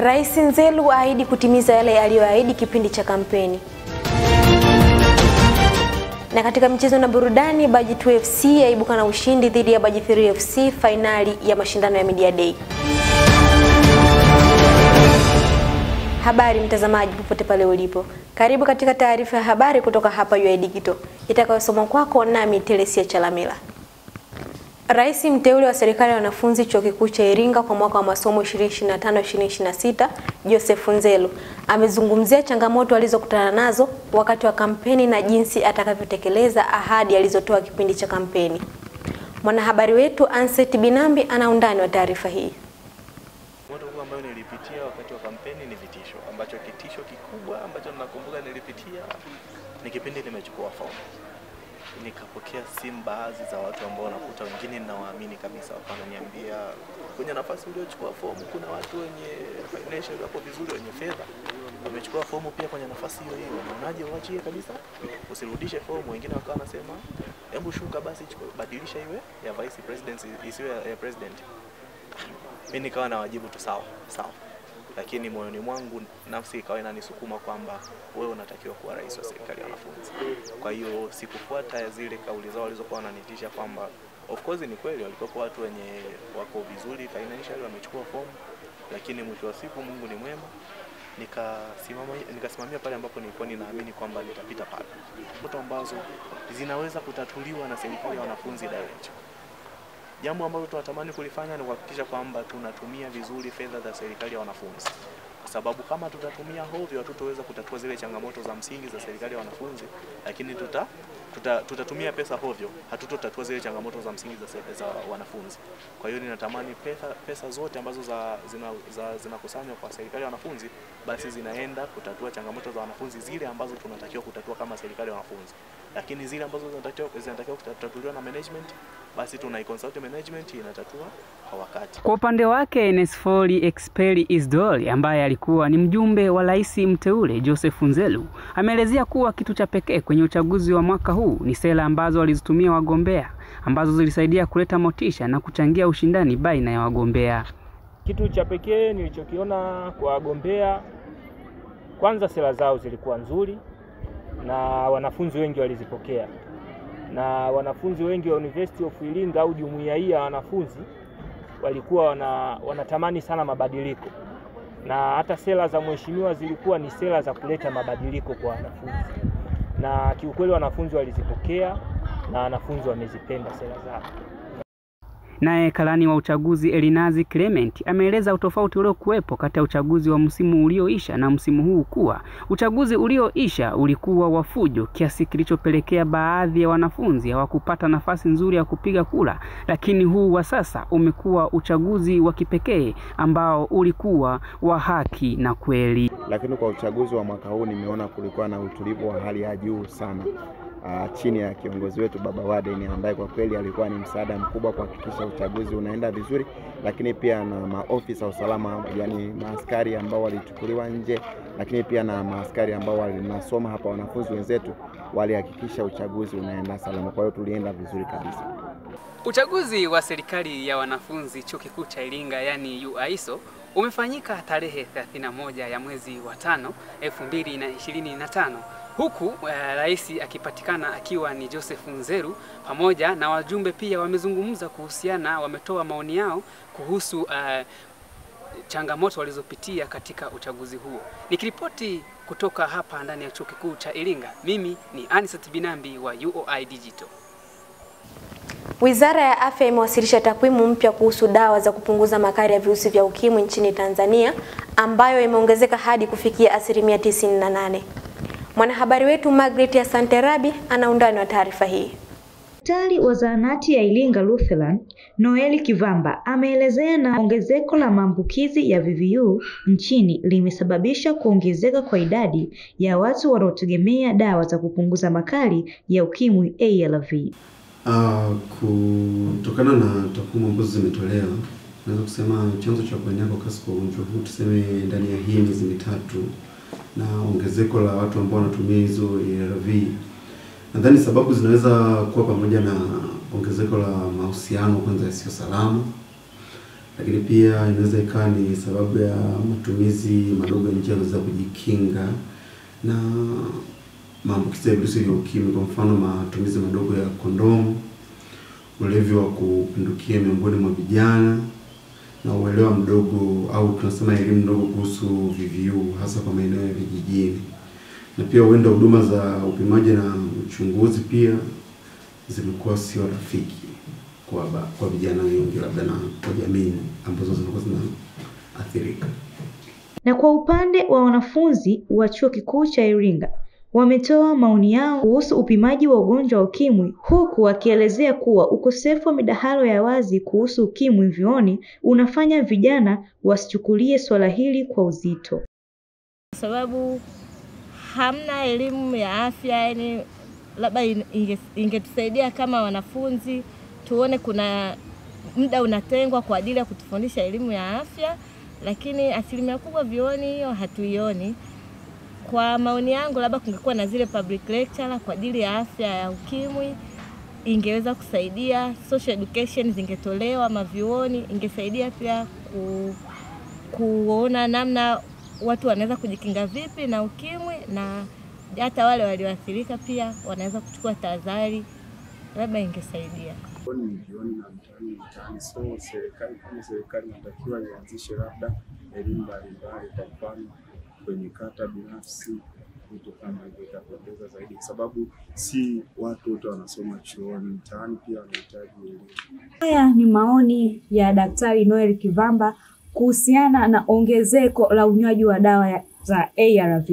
Rais Nzelu ahidi kutimiza yale aliyoahidi kipindi cha kampeni. Na katika michezo na burudani, Baji 2 FC yaibuka na ushindi dhidi ya Baji 3 FC finali ya mashindano ya Media Day. Habari mtazamaji popote pale ulipo. Karibu katika taarifa ya habari kutoka hapa UoI Digital. Itakayosomwa kwako nami Telesia Chalamila. Rais mteule wa serikali ya wanafunzi Chuo Kikuu cha Iringa kwa mwaka wa masomo 2025-2026, Joseph Nzelu, amezungumzia changamoto alizokutana nazo wakati wa kampeni na jinsi atakavyotekeleza ahadi alizotoa kipindi cha kampeni. Mwanahabari wetu Anset Binambi ana undani wa taarifa hii. Changamoto ambayo nilipitia wakati wa kampeni ni vitisho, ambacho kitisho kikubwa ambacho nakumbuka nilipitia ni kipindi nimechukua fomu. Nikapokea simu baadhi za watu ambao nakuta wengine ninawaamini kabisa, wakaniambia kwenye nafasi uliochukua fomu kuna watu wenye financial wako vizuri, wenye fedha wamechukua fomu pia kwenye nafasi hiyo hiyo, unaonaje uachie kabisa usirudishe fomu? Wengine wakawa nasema hebu shuka basi badilisha iwe ya vice president isiwe ya president. Mimi nikawa na wajibu tu sawa, lakini moyoni mwangu nafsi ikawa inanisukuma kwamba wewe unatakiwa kuwa rais wa serikali ya wanafunzi. Kwa hiyo sikufuata zile kauli zao walizokuwa wananitisha kwamba of course ni kweli walikuwa watu wenye wako vizuri financially wamechukua fomu, lakini mwisho wa siku Mungu ni mwema. Nikasimamia pale ambapo nilikuwa ninaamini kwamba nitapita pale. Changamoto ambazo zinaweza kutatuliwa na serikali ya wanafunzi direct. Jambo ambalo tunatamani kulifanya ni kuhakikisha kwamba tunatumia vizuri fedha za serikali ya wanafunzi. Kwa sababu kama tutatumia hovyo hatutaweza kutatua zile changamoto za msingi za serikali ya wanafunzi, lakini tutatumia pesa hovyo hatutotatua zile changamoto za msingi za wanafunzi. Kwa hiyo ninatamani pesa zote ambazo zinakusanywa kwa serikali ya wanafunzi basi zinaenda kutatua changamoto za wanafunzi zile ambazo tunatakiwa kutatua kama serikali ya wanafunzi. Lakini zile ambazo zinatakiwa kutatuliwa na management basi tunaiconsult management inatatua kwa wakati. Kwa upande wake Nesfori Experi Isdori ambaye alikuwa ni mjumbe wa rais mteule Joseph Nzelu ameelezea kuwa kitu cha pekee kwenye uchaguzi wa mwaka huu ni sera ambazo walizitumia wagombea ambazo zilisaidia kuleta motisha na kuchangia ushindani baina ya wagombea. Kitu cha pekee nilichokiona kwa wagombea, kwanza sera zao zilikuwa nzuri na wanafunzi wengi walizipokea. Na wanafunzi wengi wa University of Iringa au jumuiya hii ya wanafunzi walikuwa wanatamani sana mabadiliko. Na hata sera za mheshimiwa zilikuwa ni sera za kuleta mabadiliko kwa wanafunzi. Na kiukweli wanafunzi walizipokea na wanafunzi wamezipenda sera zao. Naye karani wa uchaguzi Elinazi Clement ameeleza utofauti uliokuwepo kati ya uchaguzi wa msimu ulioisha na msimu huu kuwa uchaguzi ulioisha ulikuwa wa fujo kiasi kilichopelekea baadhi ya wanafunzi hawakupata nafasi nzuri ya kupiga kura, lakini huu wa sasa umekuwa uchaguzi wa kipekee ambao ulikuwa wa haki na kweli. Lakini kwa uchaguzi wa mwaka huu nimeona kulikuwa na utulivu wa hali ya juu sana. Chini ya kiongozi wetu Baba Warden ambaye kwa kweli alikuwa ni msaada mkubwa kuhakikisha uchaguzi unaenda vizuri, lakini pia na maofisa usalama, yani maaskari ambao walichukuliwa nje, lakini pia na maaskari ambao walinasoma hapa, wanafunzi wenzetu walihakikisha uchaguzi unaenda salama. Kwa hiyo tulienda vizuri kabisa. Uchaguzi wa serikali ya wanafunzi Chuo Kikuu cha Iringa yani UoISO umefanyika tarehe 31 ya mwezi wa 5 2025. Huku rais akipatikana akiwa ni Joseph Nzelu, pamoja na wajumbe pia wamezungumza kuhusiana, wametoa maoni yao kuhusu changamoto walizopitia katika uchaguzi huo. Nikiripoti kutoka hapa ndani ya Chuo Kikuu cha Iringa, mimi ni Anset Binambi wa UoI Digital. Wizara ya Afya imewasilisha takwimu mpya kuhusu dawa za kupunguza makali ya virusi vya ukimwi nchini Tanzania ambayo imeongezeka hadi kufikia 98%. Mwanahabari wetu Margaret Asante Rabi ana undani wa taarifa hii. Daktari wa zahanati ya Iringa Lutheran, Noeli Kivamba, ameelezea na ongezeko la maambukizi ya VVU nchini limesababisha kuongezeka kwa idadi ya watu wanaotegemea dawa za kupunguza makali ya ukimwi ARV. Kutokana na takwimu ambazo zimetolewa, naweza kusema chanzo cha kuenea kwa kasi kwa ugonjwa huu tuseme ndani ya hii miezi mitatu na ongezeko la watu ambao wanatumia hizo ARV. Nadhani sababu zinaweza kuwa pamoja na ongezeko la mahusiano kwanza yasiyo salama, lakini pia inaweza ikawa ni sababu ya matumizi madogo ya njia za kujikinga na maambukizi ya virusi vya ukimwi, kwa mfano matumizi madogo ya kondomu, ulevi wa kupindukia miongoni mwa vijana na uelewa mdogo au tunasema elimu ndogo kuhusu VVU hasa kwa maeneo ya vijijini. Na pia huenda huduma za upimaji na uchunguzi pia zilikuwa sio rafiki kwa vijana wengi labda na kwa jamii ambazo zilikuwa zinaathirika. Na kwa upande wa wanafunzi wa Chuo Kikuu cha Iringa wametoa maoni yao kuhusu upimaji wa ugonjwa wa ukimwi, huku wakielezea kuwa ukosefu wa midahalo ya wazi kuhusu ukimwi vyuoni unafanya vijana wasichukulie swala hili kwa uzito. Kwa sababu hamna elimu ya afya, yani labda ingetusaidia kama wanafunzi tuone kuna muda unatengwa kwa ajili ya kutufundisha elimu ya afya, lakini asilimia kubwa vyuoni hiyo hatuioni. Kwa maoni yangu labda kungekuwa na zile public lecture kwa ajili ya afya ya ukimwi, ingeweza kusaidia. Social education zingetolewa mavyuoni, ingesaidia pia kuona namna watu wanaweza kujikinga vipi na ukimwi, na hata wale walioathirika pia wanaweza kuchukua tahadhari, labda ingesaidia. Ni jioni na mtaani, so serikali inatakiwa ianzishe labda elimu mbalimbali, kwa mfano kwenye kata binafsi, vitu kama hivyo itapendeza zaidi, kwa sababu si watu wote wanasoma chuoni, mtaani pia wanahitaji elimu. Haya ni maoni ya Daktari Noel Kivamba kuhusiana na ongezeko la unywaji wa dawa za ARV.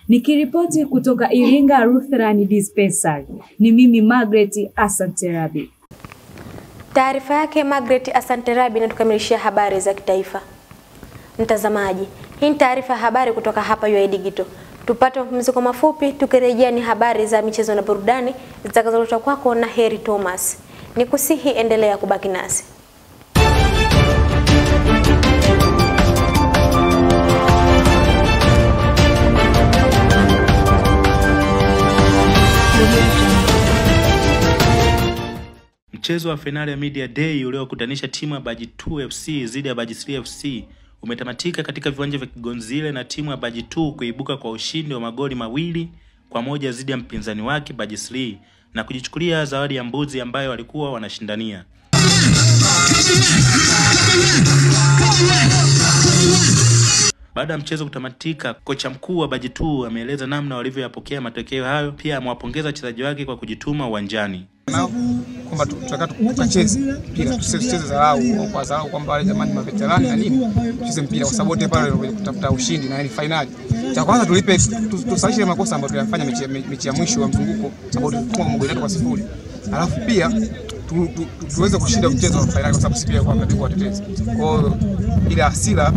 Nikiripoti kutoka Iringa Lutheran Dispensary, ni mimi Margaret Asanterabi. Taarifa yake Margaret Asanterabi inatukamilishia habari za kitaifa. Mtazamaji, hii ni taarifa ya habari kutoka hapa UoI Digital. Tupate mapumziko mafupi, tukirejea ni habari za michezo na burudani zitakazoletwa kwako na Heri Thomas. Nikusihi endelea kubaki nasi. Mchezo wa finali ya Media Day uliokutanisha timu ya Baji 2 FC dhidi ya Baji 3 FC umetamatika katika viwanja vya Kigonzile na timu ya Baji 2 kuibuka kwa ushindi wa magoli 2-1 dhidi ya mpinzani wake Baji 3 na kujichukulia zawadi ya mbuzi ambayo walikuwa wanashindania. Baada ya mchezo kutamatika, kocha mkuu wa Baji 2 ameeleza namna walivyoyapokea matokeo hayo, pia amewapongeza wachezaji wake kwa kujituma uwanjani. Kwamba tukacheze mpira, tusicheze dharau kwa dharau kwamba wale jamani maveterani na nini, tucheze mpira kwa sababu wote pale kutafuta ushindi na ni finali. Cha kwanza tulipe tusalishe makosa ambayo tuliyafanya mechi ya mwisho wa mzunguko ambao tulikuwa magoli 3-0. Alafu pia tuweze kushinda mchezo wa finali kwa sababu sisi pia kwa mabingwa watetezi. Kwa hiyo ile hasira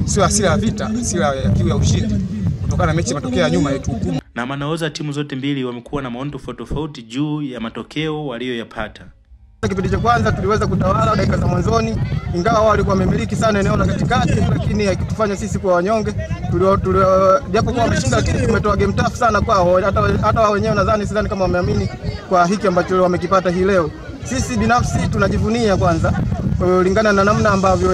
sio hasira ya vita, hasira ya kiu ya ushindi kutokana na mechi matokeo ya nyuma yetu hukumu. Na manaoza timu zote mbili wamekuwa na maoni tofauti juu ya matokeo walioyapata. Kipindi cha kwanza tuliweza kutawala dakika za mwanzoni, ingawa wao walikuwa wamemiliki sana eneo la katikati, lakini haikutufanya sisi kwa wanyonge. Japo kwa wameshinda, lakini tumetoa game tough sana kwao. Hata wao wenyewe nadhani sidhani kama wameamini kwa hiki ambacho wamekipata hii leo. Sisi binafsi tunajivunia kwanza kulingana na namna ambavyo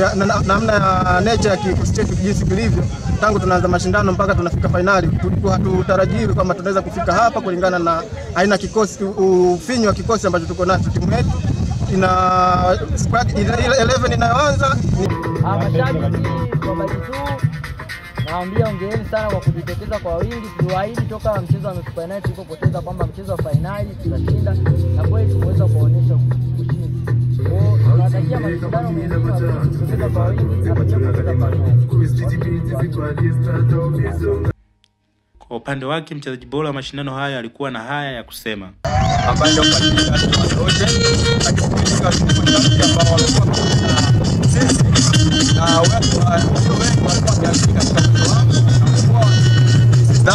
namna ya nature ya kikosi chetu jinsi kilivyo. Tangu tunaanza mashindano mpaka tunafika finali, tulikuwa hatutarajii kama tunaweza kufika hapa kulingana na aina kikosi, ufinyu wa kikosi ambacho tuko nacho. Timu yetu ina squad 11 inayoanza. Mashabiki wa Baji 2 naambia ongeeni sana kwa kujitokeza kwa wingi. Tuliwaahidi toka mchezo wa nusu finali tulipopoteza kwamba mchezo wa finali tutashinda, na kweli tumeweza kuonyesha ushindi. Tunatakia mashindano mengine kujitokeza kwa wingi na kucheza finali. Kwa upande wake mchezaji bora wa mashindano haya alikuwa na haya ya kusema. Ambayo kwa wote na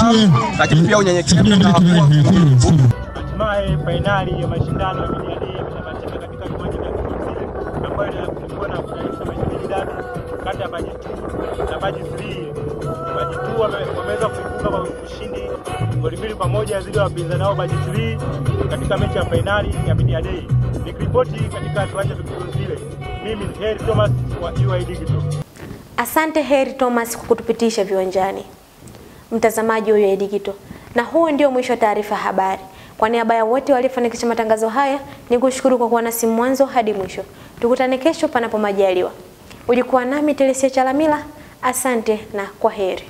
watu lakini pia unyenyekevu na hatimaye finali ya mashindano ya Media Day imetamatika katika kiwanja cha Kigonzile, ambayo kulikuwa na kutanisha mechi tatu kati ya Baji 2 na Baji 3. Baji 2 wameweza kuibuka kwa ushindi goli 2-1 dhidi ya wapinzani wao Baji 3 katika mechi ya finali ya Media Day. Nikiripoti katika kiwanja cha Kigonzile, Mimi ni Heri Thomas wa UoI Digital. Asante Heri Thomas kwa kutupitisha viwanjani. Mtazamaji wa UoI Digital, na huo ndio mwisho wa taarifa habari. Kwa niaba ya wote waliofanikisha matangazo haya, ni kushukuru kwa kuwa nasi mwanzo hadi mwisho. Tukutane kesho panapo majaliwa. Ulikuwa nami Telesia Chalamila. Asante na kwaheri.